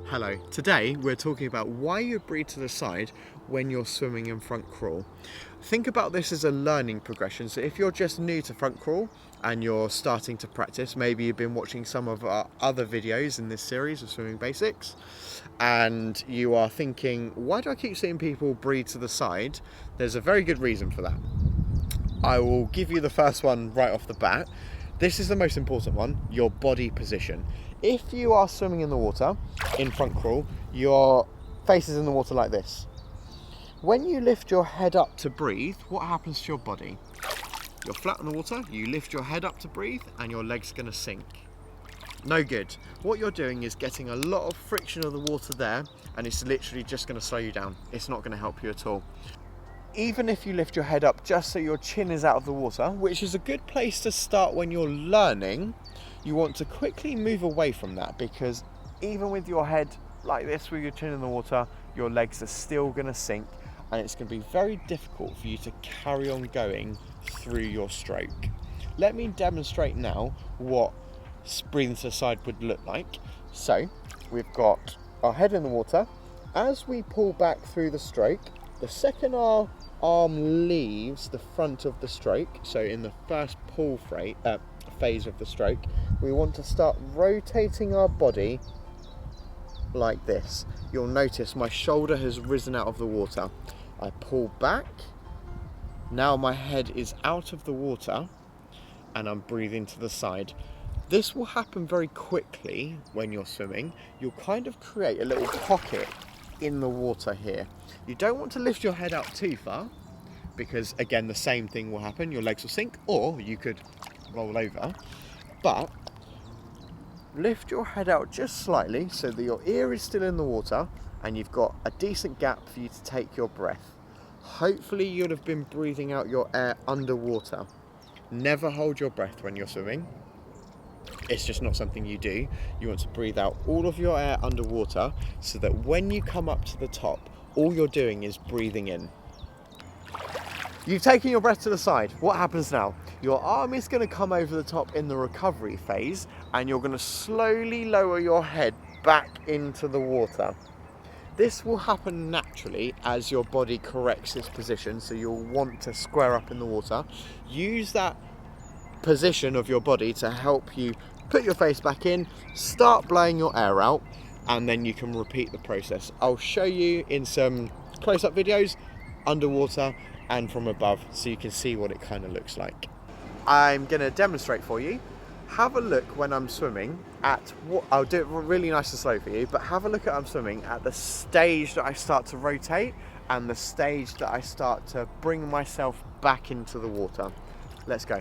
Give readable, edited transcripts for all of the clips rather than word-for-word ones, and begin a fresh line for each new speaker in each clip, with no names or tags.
Hello, today we're talking about why you breathe to the side when you're swimming in front crawl. Think about this as a learning progression. So if you're just new to front crawl and you're starting to practice, maybe you've been watching some of our other videos in this series of swimming basics, and you are thinking, why do I keep seeing people breathe to the side? There's a very good reason for that. I will give you the first one right off the bat. This is the most important one, your body position. If you are swimming in the water, in front crawl, your face is in the water like this. When you lift your head up to breathe, what happens to your body? You're flat on the water, you lift your head up to breathe, and your leg's gonna sink. No good. What you're doing is getting a lot of friction of the water there, and it's literally just gonna slow you down. It's not gonna help you at all. Even if you lift your head up just so your chin is out of the water, which is a good place to start when you're learning, you want to quickly move away from that, because even with your head like this with your chin in the water, your legs are still going to sink, and it's going to be very difficult for you to carry on going through your stroke. Let me demonstrate now what breathing to the side would look like. So we've got our head in the water. As we pull back through the stroke, the second our arm leaves the front of the stroke, so in the first pull phase of the stroke, we want to start rotating our body like this. You'll notice my shoulder has risen out of the water. I pull back, now my head is out of the water, and I'm breathing to the side. This will happen very quickly when you're swimming. You'll kind of create a little pocket in the water here. You don't want to lift your head up too far, because again the same thing will happen. Your legs will sink, or you could roll over. But lift your head out just slightly so that your ear is still in the water and you've got a decent gap for you to take your breath. Hopefully you'll have been breathing out your air underwater. Never hold your breath when you're swimming. It's just not something you do. You want to breathe out all of your air underwater so that when you come up to the top, all you're doing is breathing in. You've taken your breath to the side. What happens now? Your arm is going to come over the top in the recovery phase, and you're going to slowly lower your head back into the water. This will happen naturally as your body corrects its position, so you'll want to square up in the water. Use that position of your body to help you put your face back in, start blowing your air out, and then you can repeat the process. I'll show you in some close-up videos underwater and from above, so you can see what it kind of looks like. I'm going to demonstrate for you. Have a look when I'm swimming at what I'll do it really nice and slow for you, but have a look at I'm swimming at the stage that I start to rotate and the stage that I start to bring myself back into the water. Let's go.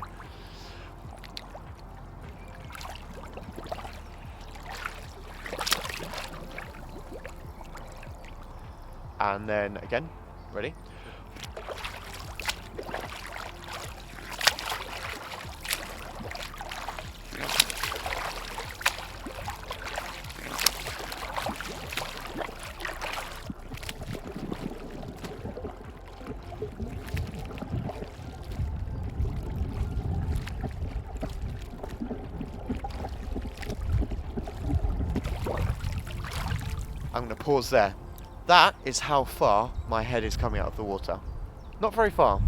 And then again, ready? I'm going to pause there. That is how far my head is coming out of the water. Not very far.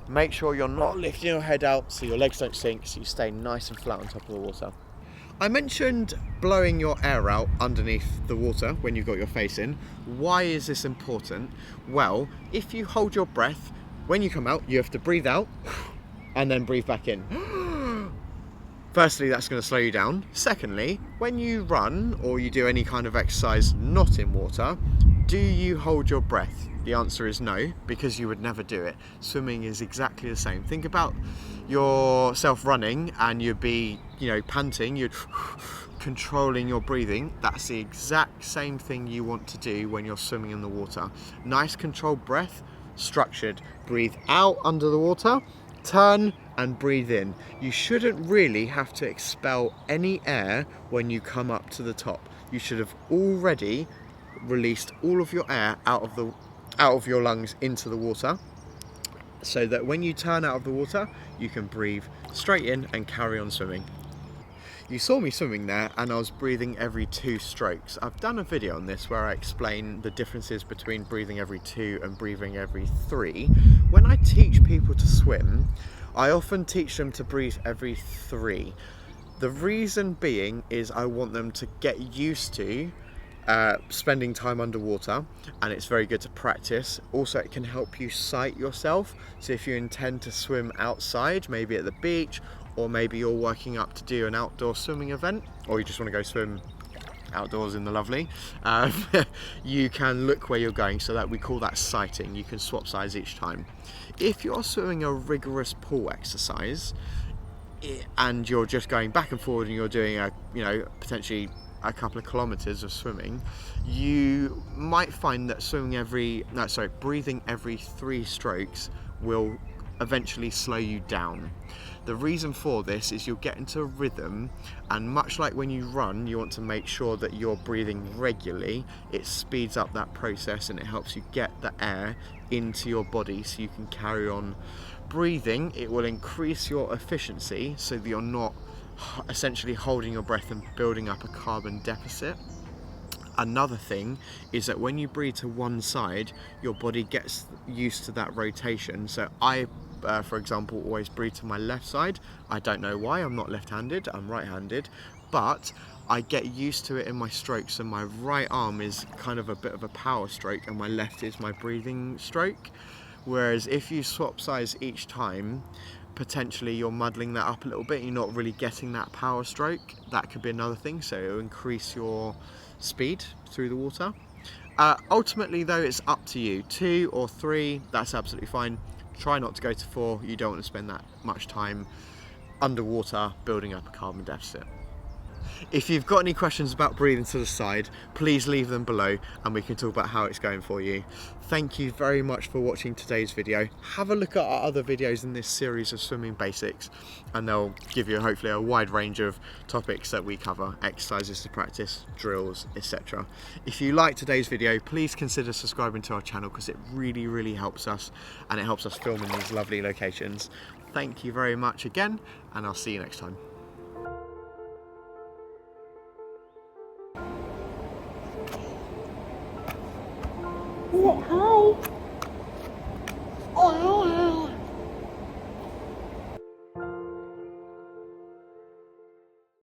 Make sure you're not lifting your head out so your legs don't sink, so you stay nice and flat on top of the water. I mentioned blowing your air out underneath the water when you've got your face in. Why is this important? Well, if you hold your breath, when you come out, you have to breathe out and then breathe back in. Firstly, that's going to slow you down. Secondly, when you run or you do any kind of exercise not in water, do you hold your breath? The answer is no, because you would never do it. Swimming is exactly the same. Think about yourself running and you'd be, panting, you'd controlling your breathing. That's the exact same thing you want to do when you're swimming in the water. Nice controlled breath, structured. Breathe out under the water, turn and breathe in. You shouldn't really have to expel any air when you come up to the top. You should have already released all of your air out of your lungs into the water. so that when you turn out of the water, you can breathe straight in and carry on swimming. You saw me swimming there and I was breathing every 2 strokes. I've done a video on this where I explain the differences between breathing every 2 and breathing every 3. When I teach people to swim, I often teach them to breathe every 3. The reason being is I want them to get used to spending time underwater, and it's very good to practice. Also, it can help you sight yourself, so if you intend to swim outside, maybe at the beach, or maybe you're working up to do an outdoor swimming event, or you just want to go swim outdoors in the lovely, you can look where you're going, so that we call that sighting. You can swap sides each time. If you're swimming a rigorous pool exercise and you're just going back and forward and you're doing potentially a couple of kilometers of swimming, you might find that breathing every 3 strokes will eventually slow you down. The reason for this is you'll get into a rhythm, and much like when you run, you want to make sure that you're breathing regularly. It speeds up that process and it helps you get the air into your body so you can carry on breathing. It will increase your efficiency so that you're not essentially holding your breath and building up a carbon deficit. Another thing is that when you breathe to one side, your body gets used to that rotation. So I, for example, always breathe to my left side. I don't know why. I'm not left-handed, I'm right-handed, but I get used to it in my strokes, and my right arm is kind of a bit of a power stroke and my left is my breathing stroke. Whereas if you swap sides each time, potentially you're muddling that up a little bit, you're not really getting that power stroke. That could be another thing, so it'll increase your speed through the water. Ultimately though, it's up to you. 2 or 3, that's absolutely fine. Try not to go to 4, you don't want to spend that much time underwater building up a carbon deficit. If you've got any questions about breathing to the side, please leave them below and we can talk about how it's going for you. Thank you very much for watching today's video. Have a look at our other videos in this series of swimming basics, and they'll give you hopefully a wide range of topics that we cover, exercises to practice, drills, etc. If you like today's video, please consider subscribing to our channel, because it really helps us, and it helps us film in these lovely locations. Thank you very much again, and I'll see you next time.
Hi.